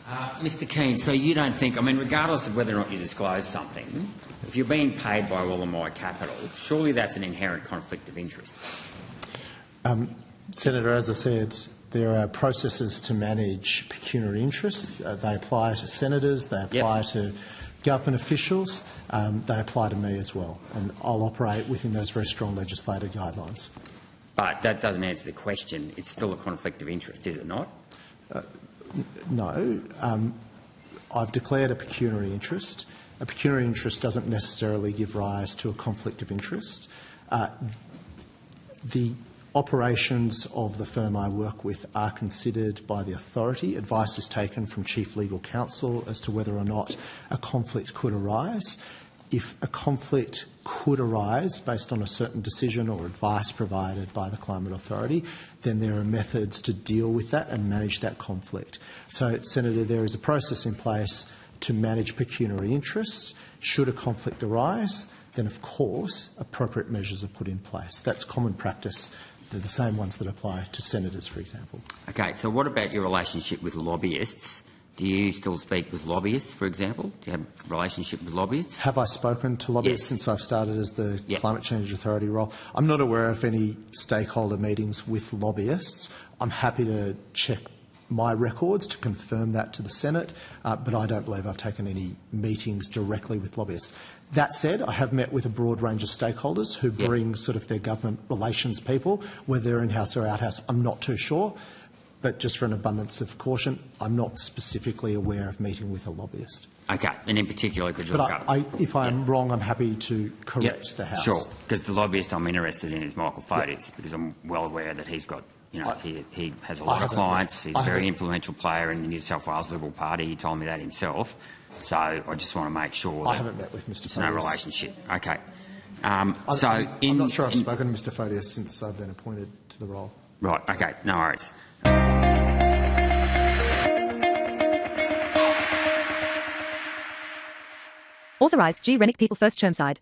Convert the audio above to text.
Mr Kean, so you don't think, I mean, regardless of whether or not you disclose something, if you're being paid by Wollemi Capital, surely that's an inherent conflict of interest? Senator, as I said, there are processes to manage pecuniary interests. They apply to senators, they apply to government officials, they apply to me as well, and I'll operate within those very strong legislative guidelines. But that doesn't answer the question. It's still a conflict of interest, is it not? No. I've declared a pecuniary interest. A pecuniary interest doesn't necessarily give rise to a conflict of interest. The operations of the firm I work with are considered by the authority. Advice is taken from Chief Legal Counsel as to whether or not a conflict could arise. If a conflict could arise based on a certain decision or advice provided by the Climate Authority, then there are methods to deal with that and manage that conflict. So, Senator, there is a process in place to manage pecuniary interests. Should a conflict arise, then of course appropriate measures are put in place. That's common practice. They're the same ones that apply to senators, for example. Okay, so what about your relationship with lobbyists? Do you still speak with lobbyists, for example? Do you have a relationship with lobbyists? Have I spoken to lobbyists since I've started as the Climate Change Authority role? I'm not aware of any stakeholder meetings with lobbyists. I'm happy to check my records to confirm that to the Senate, but I don't believe I've taken any meetings directly with lobbyists. That said, I have met with a broad range of stakeholders who bring sort of their government relations people, whether they're in-house or out-house. I'm not too sure. But just for an abundance of caution, I'm not specifically aware of meeting with a lobbyist. Okay, and in particular, could you look up? If I'm wrong, I'm happy to correct the House. Sure, because the lobbyist I'm interested in is Michael Fotis, because I'm well aware that he's got, you know, he has a lot of clients. He's a very influential player in the New South Wales Liberal Party. He told me that himself. So I just want to make sure that I haven't met with Mr. There's no relationship. Okay. I'm not sure I've spoken to Mr. Fotis since I've been appointed to the role. Right. So. Okay. No worries. Authorised G. Rennick People First Chermside.